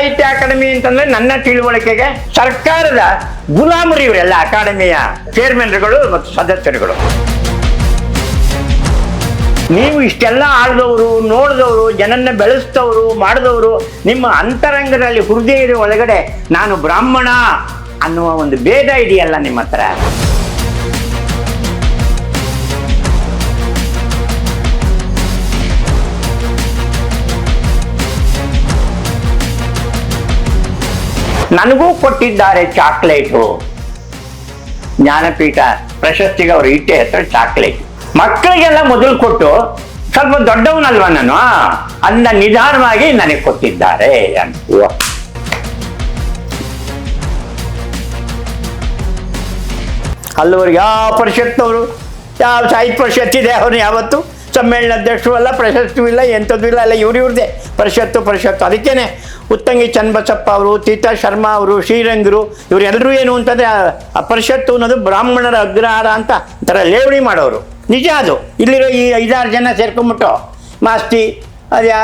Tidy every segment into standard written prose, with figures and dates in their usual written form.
ಸಾಹಿತ್ಯ ಅಕಾಡೆಮಿ ಅಂತಂದ್ರೆ ನನ್ನ ತಿಳುವಳಿಕೆಗೆ ಸರ್ಕಾರದ ಗುಲಾಮರು ಇವರೆಲ್ಲ ಅಕಾಡೆಮಿಯ ಚೇರ್ಮನ್ಗಳು ಮತ್ತು ಸದಸ್ಯರುಗಳು. ನೀವು ಇಷ್ಟೆಲ್ಲ ಆಳಿದವರು, ನೋಡಿದವರು, ಜನನ್ನ ಬೆಳೆಸಿದವರು, ಮಾಡಿದವರು, ನಿಮ್ಮ ಅಂತರಂಗದಲ್ಲಿ ಹೃದಯದ ಒಳಗಡೆ ನಾನು ಬ್ರಾಹ್ಮಣ ಅನ್ನುವ ಒಂದು ಭೇದ ಇದೆಯಲ್ಲ ನಿಮ್ಮ ಹತ್ರ. ನನಗೂ ಕೊಟ್ಟಿದ್ದಾರೆ ಚಾಕ್ಲೇಟು, ಜ್ಞಾನಪೀಠ ಪ್ರಶಸ್ತಿಗೆ ಅವರು ಇಟ್ಟೆ ಹೆಸರು ಚಾಕ್ಲೇಟ್. ಮಕ್ಕಳಿಗೆಲ್ಲ ಮೊದಲು ಕೊಟ್ಟು ಸ್ವಲ್ಪ ದೊಡ್ಡವನಲ್ವ ನಾನು ಅಂದ ನಿಧಾನವಾಗಿ ನನಗೆ ಕೊಟ್ಟಿದ್ದಾರೆ ಅಂತ. ಅಲ್ಲಿವರೆಗೆ ಯಾವ ಪರಿಷತ್ನವರು, ಯಾವ ಸಾಹಿತ್ಯ ಪರಿಷತ್ ಇದೆ ಅವ್ರು ಯಾವತ್ತು ಸಮ್ಮೇಳನ ಅಧ್ಯಕ್ಷರು ಅಲ್ಲ, ಪ್ರಶಸ್ತಿ ಇಲ್ಲ, ಎಂಥದ್ದು ಇಲ್ಲ, ಅಲ್ಲ ಇವ್ರದೇ ಪರಿಷತ್ತು. ಅದಕ್ಕೇನೆ ಉತ್ತಂಗಿ ಚನ್ನಬಸಪ್ಪ ಅವರು, ತೀತಾ ಶರ್ಮಾ ಅವರು, ಶ್ರೀರಂಗರು ಇವರೆಲ್ಲರೂ ಏನು ಅಂತಂದರೆ ಆ ಪರಿಷತ್ತು ಅನ್ನೋದು ಬ್ರಾಹ್ಮಣರ ಅಗ್ರಹಾರ ಅಂತ ಒಂಥರ ಲೇವಡಿ ಮಾಡೋರು. ನಿಜ ಅದು. ಇಲ್ಲಿರೋ ಈ 5-6 ಜನ ಸೇರ್ಕೊಂಬಿಟ್ಟು ಮಾಸ್ತಿ ಅದ್ಯಾ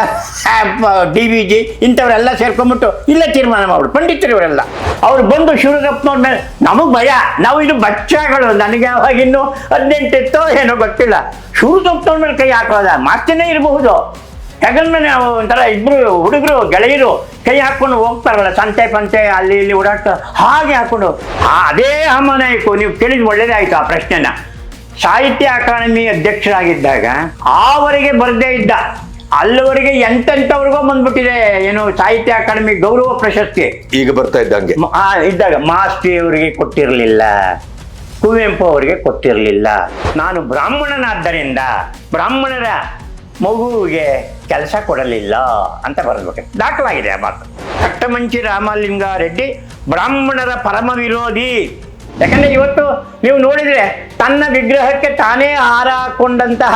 DVG ಇಂಥವರೆಲ್ಲ ಸೇರ್ಕೊಂಬಿಟ್ಟು ಇಲ್ಲೇ ತೀರ್ಮಾನ ಮಾಡ್ಬಿಟ್ಟು ಪಂಡಿತರು ಇವರೆಲ್ಲ ಅವ್ರು ಬಂದು ಶಿವರಪ್ಪನವ್ರ ಮೇಲೆ ನಮಗೆ ಭಯ, ನಾವು ಇದು ಬಚ್ಚಾಗಳು, ನನಗೆ ಅವಾಗಿನ್ನೂ 18 ಇತ್ತೋ ಏನೋ ಗೊತ್ತಿಲ್ಲ, ಶಿವರಪ್ಪನವ್ರ ಮೇಲೆ ಕೈ ಹಾಕೋದ ಮಾಸ್ತಿನೇ ಇರಬಹುದು. ಹೆಗಲ್ಮೇಲೆ ಒಂಥರ ಇಬ್ಬರು ಹುಡುಗರು ಗೆಳೆಯರು ಕೈ ಹಾಕ್ಕೊಂಡು ಹೋಗ್ತಾರಲ್ಲ ಸಂತೆ ಪಂತೆ ಅಲ್ಲಿ ಇಲ್ಲಿ ಓಡಾಡ್ತಾ ಹಾಗೆ ಹಾಕ್ಕೊಂಡು ಅದೇ ಅಮ್ಮನಾಯ್ಕು. ನೀವು ಕೇಳಿದ್ ಒಳ್ಳೇದೇ ಆಯ್ತು ಆ ಪ್ರಶ್ನೆನ. ಸಾಹಿತ್ಯ ಅಕಾಡೆಮಿ ಅಧ್ಯಕ್ಷರಾಗಿದ್ದಾಗ ಆವರೆಗೆ ಬರದೇ ಇದ್ದ ಅಲ್ಲಿವರೆಗೆ ಎಂತೆಂಥವ್ರಿಗೋ ಬಂದ್ಬಿಟ್ಟಿದೆ ಏನು ಸಾಹಿತ್ಯ ಅಕಾಡೆಮಿ ಗೌರವ ಪ್ರಶಸ್ತಿ. ಈಗ ಬರ್ತಾ ಇದ್ದಂಗೆ ಇದ್ದಾಗ ಮಾಸ್ತಿ ಅವರಿಗೆ ಕೊಟ್ಟಿರಲಿಲ್ಲ, ಕುವೆಂಪು ಅವರಿಗೆ ಕೊಟ್ಟಿರಲಿಲ್ಲ. ನಾನು ಬ್ರಾಹ್ಮಣನಾದ್ದರಿಂದ ಬ್ರಾಹ್ಮಣರ ಮಗುವಿಗೆ ಕೆಲಸ ಕೊಡಲಿಲ್ಲ ಅಂತ ಬರೆದ್ಬಿಟ್ಟೆ. ದಾಖಲಾಗಿದೆ ಆ ಮಾತು. ಕಟ್ಟಮಂಚಿ ರಾಮಲಿಂಗಾರೆಡ್ಡಿ ಬ್ರಾಹ್ಮಣರ ಪರಮ ವಿರೋಧಿ. ಯಾಕಂದ್ರೆ ಇವತ್ತು ನೀವು ನೋಡಿದ್ರೆ ತನ್ನ ವಿಗ್ರಹಕ್ಕೆ ತಾನೇ ಹಾರ ಹಾಕೊಂಡಂತಹ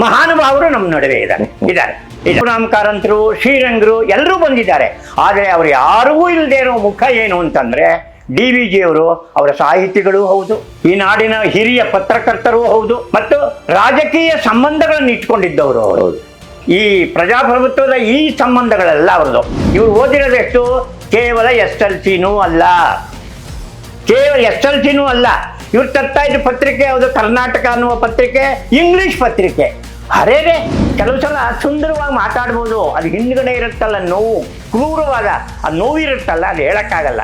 ಮಹಾನುಭಾವರು ನಮ್ಮ ನಡುವೆ ಇದ್ದಾರೆ. ರಾಮ್ ಕಾರಂತರು, ಶ್ರೀರಂಗರು ಎಲ್ಲರೂ ಬಂದಿದ್ದಾರೆ. ಆದರೆ ಅವರು ಯಾರಿಗೂ ಇಲ್ಲದೆ ಇರೋ ಮುಖ ಏನು ಅಂತಂದ್ರೆ DVG ಅವರು ಅವರ ಸಾಹಿತಿಗಳು ಹೌದು, ಈ ನಾಡಿನ ಹಿರಿಯ ಪತ್ರಕರ್ತರು ಹೌದು, ಮತ್ತು ರಾಜಕೀಯ ಸಂಬಂಧಗಳನ್ನು ಇಟ್ಕೊಂಡಿದ್ದವರು ಹೌದು. ಈ ಪ್ರಜಾಪ್ರಭುತ್ವದ ಈ ಸಂಬಂಧಗಳೆಲ್ಲ ಅವ್ರದ್ದು. ಇವ್ರು ಓದಿರೋದು ಎಷ್ಟು? ಕೇವಲ SLCನೂ ಅಲ್ಲ, ಇವ್ರು ತರ್ತಾ ಇದ್ದ ಪತ್ರಿಕೆ ಯಾವುದು? ಕರ್ನಾಟಕ ಅನ್ನುವ ಪತ್ರಿಕೆ, ಇಂಗ್ಲಿಷ್ ಪತ್ರಿಕೆ. ಅರೇರೆ ಕೆಲವು ಸಲ ಸುಂದರವಾಗಿ ಮಾತಾಡ್ಬೋದು, ಅದು ಹಿಂದ್ಗಡೆ ಇರುತ್ತಲ್ಲ ನೋವು, ಕ್ರೂರವಾದ ಆ ನೋವು ಇರುತ್ತಲ್ಲ, ಅದು ಹೇಳಕ್ಕಾಗಲ್ಲ.